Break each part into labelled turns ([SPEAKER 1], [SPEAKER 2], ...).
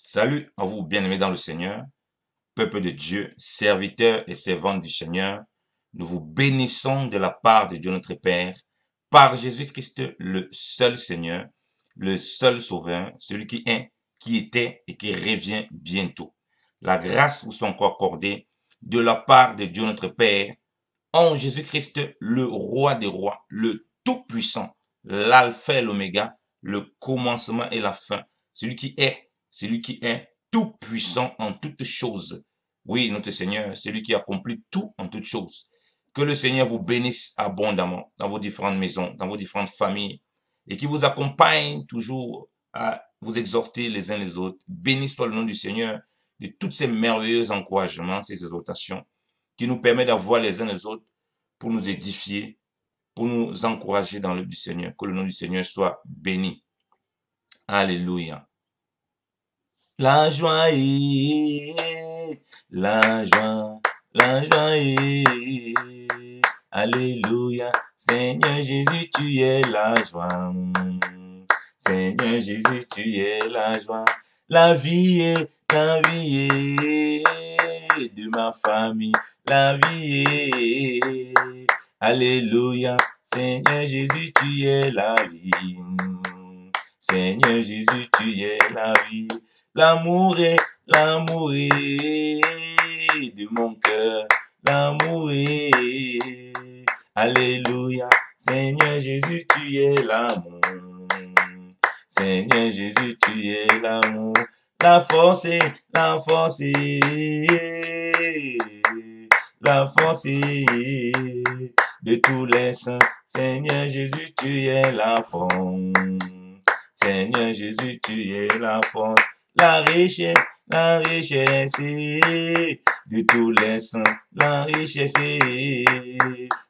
[SPEAKER 1] Salut à vous, bien-aimés dans le Seigneur, peuple de Dieu, serviteurs et servantes du Seigneur. Nous vous bénissons de la part de Dieu notre Père, par Jésus-Christ, le seul Seigneur, le seul Sauveur, celui qui est, qui était et qui revient bientôt. La grâce vous soit encore accordée de la part de Dieu notre Père, en Jésus-Christ, le roi des rois, le tout-puissant, l'alpha et l'oméga, le commencement et la fin, celui qui est tout puissant en toutes choses. Oui, notre Seigneur, celui qui accomplit tout en toutes choses. Que le Seigneur vous bénisse abondamment dans vos différentes maisons, dans vos différentes familles, et qui vous accompagne toujours à vous exhorter les uns les autres. Béni soit le nom du Seigneur de tous ces merveilleux encouragements, ces exhortations, qui nous permettent d'avoir les uns les autres pour nous édifier, pour nous encourager dans le but du Seigneur. Que le nom du Seigneur soit béni. Alléluia. La joie est, la joie est, alléluia. Seigneur Jésus, tu es la joie. Seigneur Jésus, tu es la joie. La vie est de ma famille. La vie est, alléluia. Seigneur Jésus, tu es la vie. Seigneur Jésus, tu es la vie. L'amour est de mon cœur. L'amour est, alléluia. Seigneur Jésus, tu es l'amour. Seigneur Jésus, tu es l'amour. La force est, la force est de tous les saints. Seigneur Jésus, tu es la force. Seigneur Jésus, tu es la force. La richesse est de tous les saints. La richesse est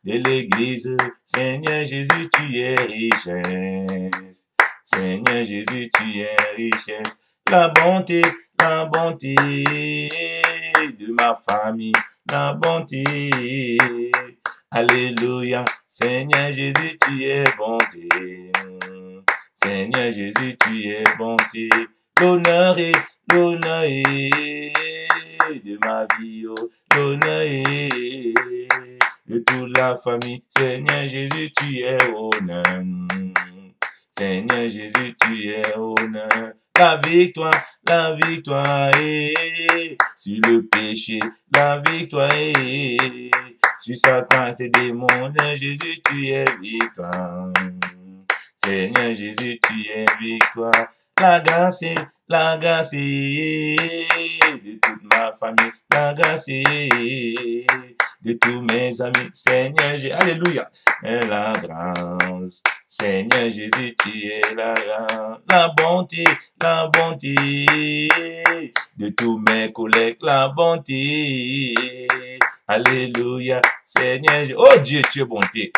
[SPEAKER 1] de l'église. Seigneur Jésus, tu es richesse. Seigneur Jésus, tu es richesse. La bonté de ma famille. La bonté, alléluia. Seigneur Jésus, tu es bonté. Seigneur Jésus, tu es bonté. L'honneur est de ma vie, oh. L'honneur est de toute la famille. Seigneur Jésus, tu es honneur. Seigneur Jésus, tu es honneur. La victoire est sur le péché. La victoire est sur Satan et ses démons. Jésus, tu es victoire. Seigneur Jésus, tu es victoire. La grâce est de toute ma famille. La grâce est de tous mes amis. Seigneur Jésus, alléluia. La grâce. Seigneur Jésus, tu es la grâce. La bonté de tous mes collègues. La bonté. Alléluia. Seigneur Jésus. Oh Dieu, tu es bonté.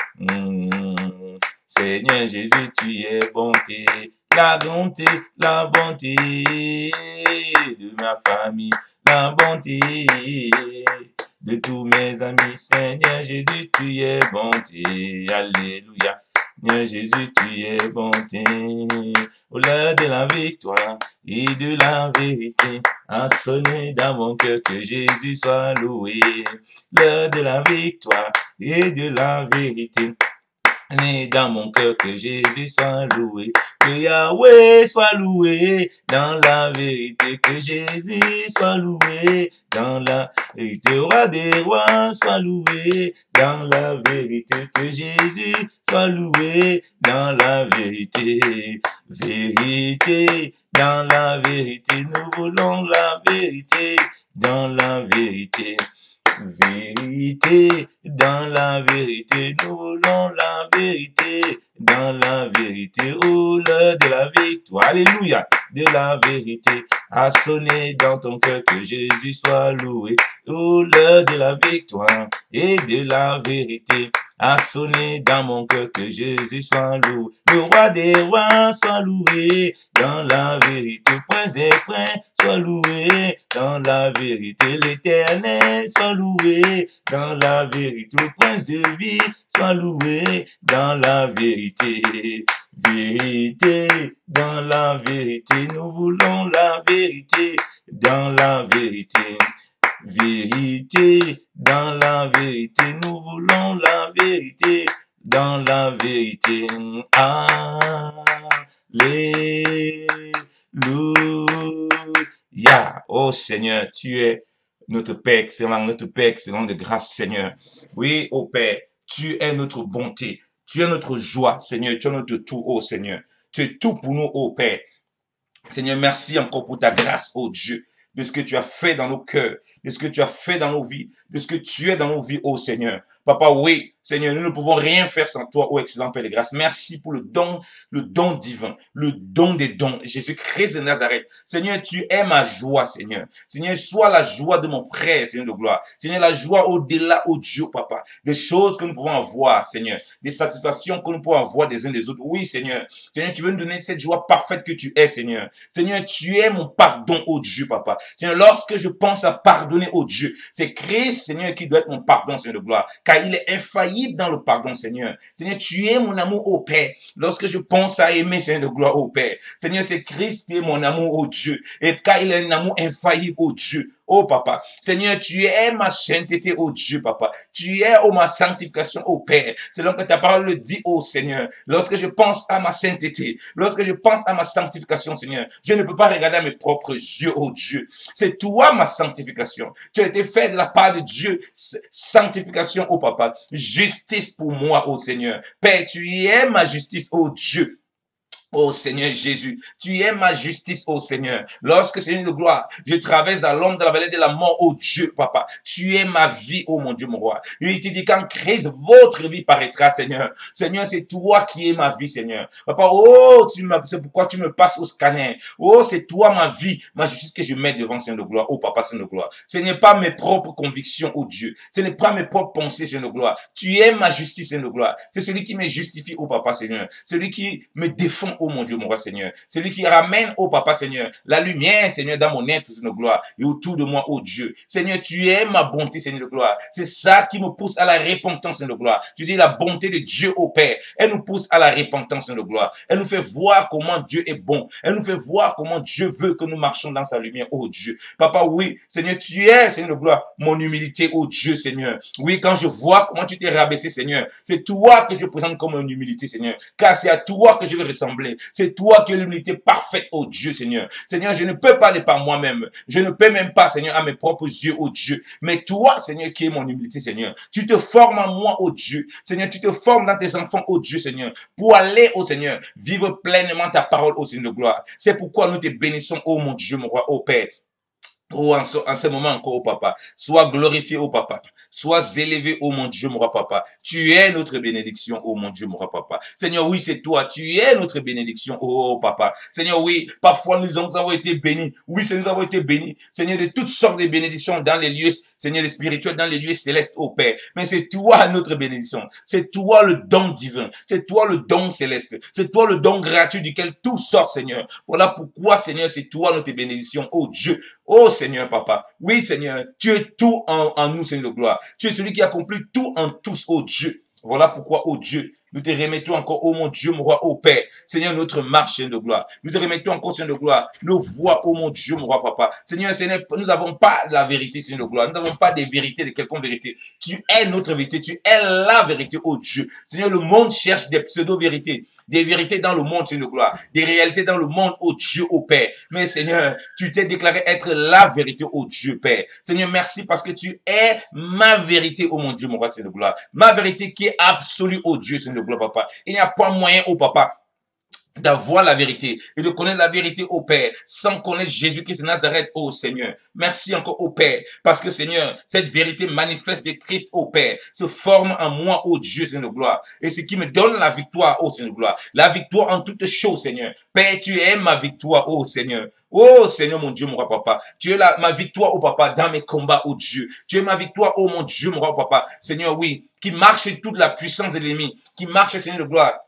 [SPEAKER 1] Seigneur Jésus, tu es bonté. La bonté de ma famille. La bonté de tous mes amis. Seigneur Jésus, tu es bonté. Alléluia. Seigneur Jésus, tu es bonté. Au l'heure de la victoire et de la vérité, a sonné dans mon cœur que Jésus soit loué. L'heure de la victoire et de la vérité, dans mon cœur que Jésus soit loué, que Yahweh soit loué dans la vérité, que Jésus soit loué dans la vérité, roi des rois soit loué dans la vérité, que Jésus soit loué dans la vérité, vérité dans la vérité, nous voulons la vérité dans la vérité. Vérité dans la vérité, nous voulons la vérité dans la vérité. Oh, l'heure de la victoire, alléluia, de la vérité a sonné dans ton cœur, que Jésus soit loué. Oh, l'heure de la victoire et de la vérité a sonné dans mon cœur, que Jésus soit loué. Le roi des rois soit loué dans la vérité. Prince des princes soit loué dans la vérité. L'Éternel soit loué dans la vérité. Le prince de vie soit loué dans la vérité. Vérité, dans la vérité, nous voulons la vérité, dans la vérité. Vérité, dans la vérité, nous voulons la vérité, dans la vérité. Alléluia. Oh Seigneur, tu es notre Père excellent de grâce, Seigneur. Oui, oh Père, tu es notre bonté, tu es notre joie, Seigneur, tu es notre tout, oh Seigneur. Tu es tout pour nous, oh Père. Seigneur, merci encore pour ta grâce, oh Dieu, de ce que tu as fait dans nos cœurs, de ce que tu as fait dans nos vies, de ce que tu es dans nos vies, oh Seigneur. Papa, oui, Seigneur, nous ne pouvons rien faire sans toi, oh excellent Père de grâce. Merci pour le don divin, le don des dons, Jésus-Christ de Nazareth. Seigneur, tu es ma joie, Seigneur. Seigneur, sois la joie de mon frère, Seigneur de gloire. Seigneur, la joie au-delà, oh Dieu, Papa, des choses que nous pouvons avoir, Seigneur, des satisfactions que nous pouvons avoir des uns des autres. Oui, Seigneur. Seigneur, tu veux nous donner cette joie parfaite que tu es, Seigneur. Seigneur, tu es mon pardon, oh Dieu, Papa. Seigneur, lorsque je pense à pardonner, oh Dieu, c'est Christ, Seigneur, qui doit être mon pardon, Seigneur de gloire, car il est infaillible dans le pardon, Seigneur. Seigneur, tu es mon amour, oh Père. Lorsque je pense à aimer, Seigneur de gloire, oh Père, Seigneur, c'est Christ qui est mon amour, oh Dieu, et car il est un amour infaillible, oh Dieu. Oh Papa, Seigneur, tu es ma sainteté, oh Dieu, Papa. Tu es, oh ma sanctification, oh Père. Selon que ta parole le dit, oh Seigneur. Lorsque je pense à ma sainteté, lorsque je pense à ma sanctification, Seigneur, je ne peux pas regarder à mes propres yeux, oh Dieu. C'est toi ma sanctification. Tu as été fait de la part de Dieu. Sanctification, oh Papa. Justice pour moi, oh Seigneur. Père, tu es ma justice, oh Dieu. Oh Seigneur Jésus, tu es ma justice, oh Seigneur. Lorsque, Seigneur de gloire, je traverse dans l'ombre de la vallée de la mort, oh Dieu, Papa, tu es ma vie, oh mon Dieu, mon roi. Et tu dis quand Christ, votre vie paraîtra, Seigneur. Seigneur, c'est toi qui es ma vie, Seigneur. Papa, oh, c'est pourquoi tu me passes au scanner. Oh, c'est toi ma vie, ma justice que je mets devant, Seigneur de gloire, oh Papa, Seigneur de gloire. Ce n'est pas mes propres convictions, oh Dieu. Ce n'est pas mes propres pensées, Seigneur de gloire. Tu es ma justice, Seigneur de gloire. C'est celui qui me justifie, oh Papa, Seigneur. Celui qui me défend, oh mon Dieu, mon roi, Seigneur. Celui qui ramène, oh Papa, Seigneur, la lumière, Seigneur, dans mon être, Seigneur de gloire, et autour de moi, oh Dieu. Seigneur, tu es ma bonté, Seigneur de gloire. C'est ça qui me pousse à la repentance, Seigneur de gloire. Tu dis la bonté de Dieu, oh Père. Elle nous pousse à la repentance, Seigneur de gloire. Elle nous fait voir comment Dieu est bon. Elle nous fait voir comment Dieu veut que nous marchions dans sa lumière, oh Dieu. Papa, oui, Seigneur, tu es, Seigneur de gloire, mon humilité, oh Dieu, Seigneur. Oui, quand je vois comment tu t'es rabaissé, Seigneur, c'est toi que je présente comme une humilité, Seigneur. Car c'est à toi que je veux ressembler. C'est toi qui as l'humilité parfaite, oh Dieu, Seigneur. Seigneur, je ne peux pas aller par moi-même. Je ne peux même pas, Seigneur, à mes propres yeux, oh Dieu. Mais toi, Seigneur, qui es mon humilité, Seigneur. Tu te formes en moi, oh Dieu. Seigneur, tu te formes dans tes enfants, oh Dieu, Seigneur. Pour aller, oh Seigneur, vivre pleinement ta parole, oh Seigneur de gloire. C'est pourquoi nous te bénissons, oh mon Dieu, mon roi, oh Père. Oh, en ce moment encore, oh papa, sois glorifié, oh papa, sois élevé, oh mon Dieu, mon roi papa. Tu es notre bénédiction, oh mon Dieu, mon roi papa. Seigneur, oui, c'est toi, tu es notre bénédiction, oh papa. Seigneur, oui, parfois nous avons été bénis. Oui, Seigneur, nous avons été bénis. Seigneur, de toutes sortes de bénédictions dans les lieux, Seigneur, les spirituels, dans les lieux célestes, oh Père. Mais c'est toi notre bénédiction. C'est toi le don divin. C'est toi le don céleste. C'est toi le don gratuit duquel tout sort, Seigneur. Voilà pourquoi, Seigneur, c'est toi notre bénédiction, oh Dieu. Oh Seigneur, Papa. Oui, Seigneur, tu es tout en nous, Seigneur de gloire. Tu es celui qui accomplit tout en tous, oh Dieu. Voilà pourquoi, oh Dieu, nous te remettons encore, oh mon Dieu, mon roi, oh Père. Seigneur, notre marche, Seigneur de gloire. Nous te remettons encore, Seigneur de gloire, nos voix, oh mon Dieu, mon roi, papa. Seigneur, nous n'avons pas la vérité, Seigneur de gloire. Nous n'avons pas des vérités, de quelconque vérité. Tu es notre vérité. Tu es la vérité, oh Dieu. Seigneur, le monde cherche des pseudo-vérités. Des vérités dans le monde, Seigneur de gloire. Des réalités dans le monde, oh Dieu, oh Père. Mais Seigneur, tu t'es déclaré être la vérité, oh Dieu, Père. Seigneur, merci parce que tu es ma vérité, oh mon Dieu, mon roi, Seigneur de gloire. Ma vérité qui est absolue, oh Dieu, Seigneur de gloire, papa. Il n'y a pas moyen, oh papa, d'avoir la vérité et de connaître la vérité au Père sans connaître Jésus-Christ de Nazareth, oh Seigneur. Merci encore au Père parce que Seigneur, cette vérité manifeste de Christ au Père se forme en moi, oh Dieu, Seigneur de gloire. Et ce qui me donne la victoire, oh Seigneur de gloire. La victoire en toutes choses, Seigneur. Père, tu es ma victoire, oh Seigneur. Oh Seigneur, mon Dieu, mon roi papa. Tu es ma victoire, oh papa, dans mes combats, oh Dieu. Tu es ma victoire, oh mon Dieu, mon roi papa. Seigneur, oui, qui marche toute la puissance de l'ennemi, qui marche, Seigneur de gloire.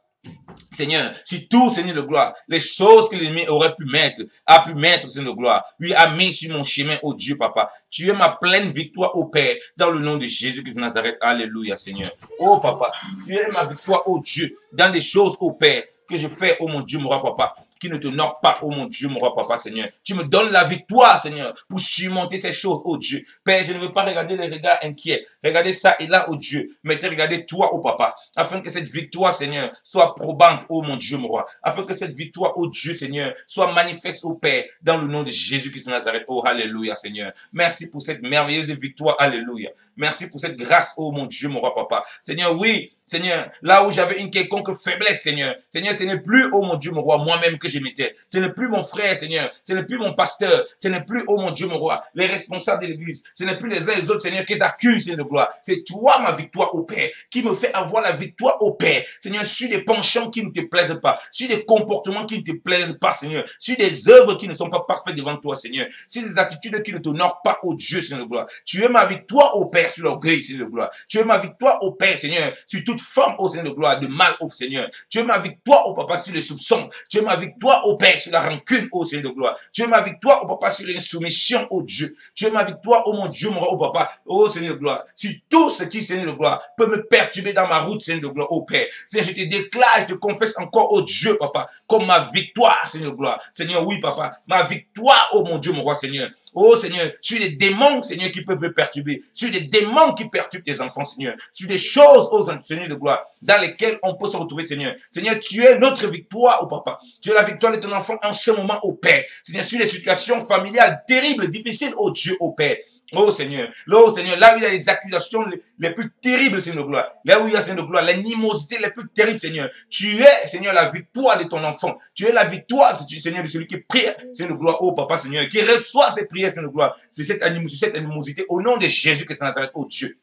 [SPEAKER 1] Seigneur, sur tout, Seigneur de gloire, les choses que l'ennemi aurait pu mettre, a pu mettre, Seigneur de gloire, lui a mis sur mon chemin, oh Dieu, papa. Tu es ma pleine victoire, au Père, dans le nom de Jésus-Christ de Nazareth. Alléluia, Seigneur. Oh, papa, tu es ma victoire, oh Dieu, dans les choses, oh Père, que je fais, oh mon Dieu, mon roi papa, qui ne t'honore pas, oh mon Dieu, mon roi papa, Seigneur. Tu me donnes la victoire, Seigneur, pour surmonter ces choses, oh Dieu. Père, je ne veux pas regarder les regards inquiets. Regardez ça et là, oh Dieu. Mais regardez toi, oh papa, afin que cette victoire, Seigneur, soit probante, oh mon Dieu, mon roi. Afin que cette victoire, oh Dieu, Seigneur, soit manifeste, oh Père, dans le nom de Jésus-Christ de Nazareth. Oh, alléluia, Seigneur. Merci pour cette merveilleuse victoire, alléluia. Merci pour cette grâce, oh mon Dieu, mon roi papa. Seigneur, oui, Seigneur, là où j'avais une quelconque faiblesse, Seigneur. Seigneur, ce n'est plus, oh mon Dieu, mon roi, moi-même que je m'étais. Ce n'est plus mon frère, Seigneur. Ce n'est plus mon pasteur. Ce n'est plus, oh mon Dieu, mon roi, les responsables de l'église. Ce n'est plus les uns et les autres, Seigneur, qui t'accusent, Seigneur de gloire. C'est toi, ma victoire, au Père, qui me fait avoir la victoire au Père. Seigneur, sur des penchants qui ne te plaisent pas, sur des comportements qui ne te plaisent pas, Seigneur, sur des œuvres qui ne sont pas parfaites devant toi, Seigneur, sur des attitudes qui ne t'honorent pas, au Dieu, Seigneur de gloire. Tu es ma victoire au Père sur l'orgueil, Seigneur de gloire. Tu es ma victoire au Père, Seigneur, sur toute forme, au Seigneur de gloire, de mal, au Seigneur. Tu es ma victoire au Papa sur les soupçons. Tu es ma victoire au Père sur la rancune, au Seigneur de gloire. Tu es ma victoire au Papa sur l'insoumission, au Dieu. Tu es ma victoire, oh mon Dieu, mon roi, au Papa, au Seigneur de gloire. Sur tout ce qui, Seigneur de gloire, peut me perturber dans ma route, Seigneur de gloire, au Père. Seigneur, je te déclare, je te confesse encore, au Dieu, Papa, comme ma victoire, Seigneur de gloire. Seigneur, oui, Papa, ma victoire, oh mon Dieu, mon roi, Seigneur. Oh Seigneur, sur les démons, Seigneur, qui peuvent me perturber, sur les démons qui perturbent tes enfants, Seigneur, sur des choses, oh Seigneur de gloire, dans lesquelles on peut se retrouver, Seigneur. Seigneur, tu es notre victoire, oh Papa. Tu es la victoire de ton enfant en ce moment, oh Père. Seigneur, sur les situations familiales terribles, difficiles, oh Dieu, oh Père. Oh Seigneur, là où il y a les accusations les plus terribles, Seigneur de gloire, là où il y a, Seigneur de gloire, l'animosité les plus terribles, Seigneur, tu es, Seigneur, la victoire de ton enfant, tu es la victoire, Seigneur, de celui qui prie, Seigneur de gloire, oh Papa, Seigneur, qui reçoit ses prières, Seigneur de gloire, c'est cette animosité, au nom de Jésus que ça Nazareth, oh Dieu.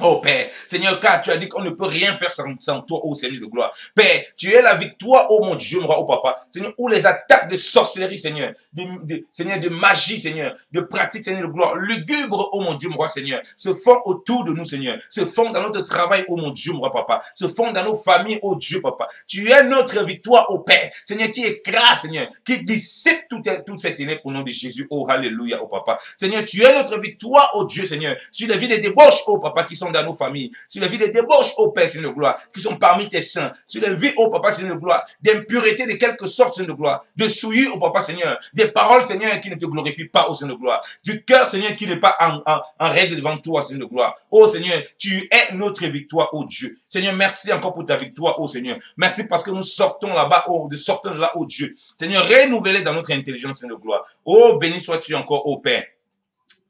[SPEAKER 1] Oh Père, Seigneur, car tu as dit qu'on ne peut rien faire sans toi, oh Seigneur de gloire. Père, tu es la victoire, oh mon Dieu, mon roi, oh Papa. Seigneur, où les attaques de sorcellerie, Seigneur, Seigneur, de magie, Seigneur, de pratique, Seigneur de gloire, lugubre, oh mon Dieu, mon roi, Seigneur, se font autour de nous, Seigneur, se font dans notre travail, oh mon Dieu, mon roi, Papa, se font dans nos familles, oh Dieu, Papa. Tu es notre victoire, oh Père, Seigneur, qui écrase, Seigneur, qui dissipe toutes ces ténèbres au nom de Jésus, oh Alléluia, oh Papa. Seigneur, tu es notre victoire, oh Dieu, Seigneur, sur les vies des débauches, oh Papa, qui sont dans nos familles, sur les vies des débauches, ô Père, Seigneur de gloire, qui sont parmi tes saints, sur les vies, ô Papa, Seigneur de gloire, d'impureté de quelque sorte, Seigneur de gloire, de souillure, ô Papa, Seigneur, des paroles, Seigneur, qui ne te glorifient pas, ô Seigneur de gloire, du cœur, Seigneur, qui n'est pas en règle devant toi, Seigneur de gloire. Ô Seigneur, tu es notre victoire, ô Dieu. Seigneur, merci encore pour ta victoire, ô Seigneur. Merci parce que nous sortons là-bas, sortons là, ô Dieu. Seigneur, renouvelez dans notre intelligence, Seigneur de gloire. Ô, béni sois-tu encore, ô Père.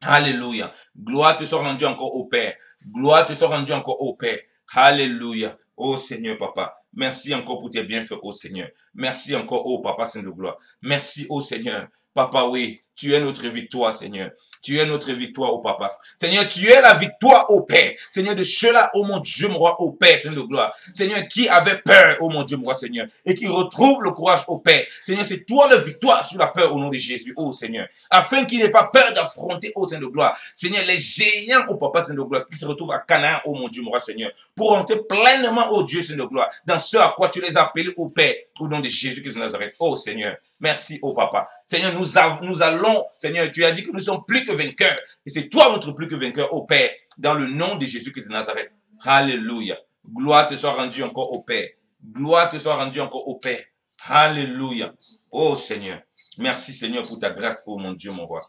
[SPEAKER 1] Alléluia. Gloire te soit rendue encore au Père. Gloire te soit rendue encore au Père. Alléluia. Oh Seigneur, Papa. Merci encore pour tes bienfaits, oh Seigneur. Merci encore, oh Papa, Seigneur de gloire. Merci, oh Seigneur. Papa, oui, tu es notre victoire, Seigneur. Tu es notre victoire, oh Papa. Seigneur, tu es la victoire, oh Père. Seigneur, de ceux-là, oh mon Dieu, mon roi, oh Père, Seigneur de gloire. Seigneur, qui avait peur, oh mon Dieu, mon roi, Seigneur, et qui retrouve le courage, oh Père. Seigneur, c'est toi la victoire sur la peur au nom de Jésus, oh Seigneur. Afin qu'il n'ait pas peur d'affronter, oh Seigneur de gloire. Seigneur, les géants, oh Papa, Seigneur de gloire, qui se retrouvent à Canaan, oh mon Dieu, mon roi, Seigneur, pour entrer pleinement, oh Dieu, Seigneur de gloire, dans ce à quoi tu les as appelés, oh Père, au nom de Jésus-Christ de Nazareth, oh Seigneur. Merci, oh Papa. Seigneur, nous allons, Seigneur, tu as dit que nous sommes plus que vainqueurs. Et c'est toi notre plus que vainqueur, ô Père, dans le nom de Jésus-Christ de Nazareth. Alléluia. Gloire te soit rendue encore au Père. Gloire te soit rendue encore au Père. Alléluia. Oh Seigneur. Merci Seigneur pour ta grâce, oh mon Dieu, mon roi.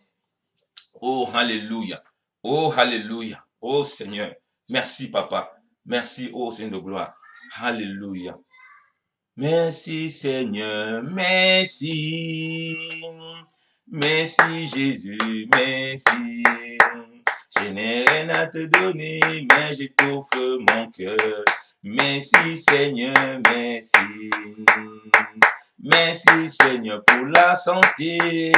[SPEAKER 1] Oh, alléluia. Oh, alléluia. Oh Seigneur. Merci, Papa. Merci, oh Seigneur de gloire. Alléluia. Merci Seigneur, merci. Merci Jésus, merci. Je n'ai rien à te donner, mais je t'offre mon cœur. Merci Seigneur, merci. Merci Seigneur pour la santé.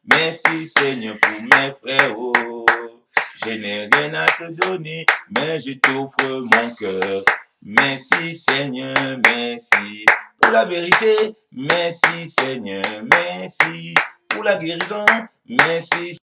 [SPEAKER 1] Merci Seigneur pour mes frères. Je n'ai rien à te donner, mais je t'offre mon cœur. Merci Seigneur, merci pour la vérité. Merci Seigneur, merci pour la guérison. Merci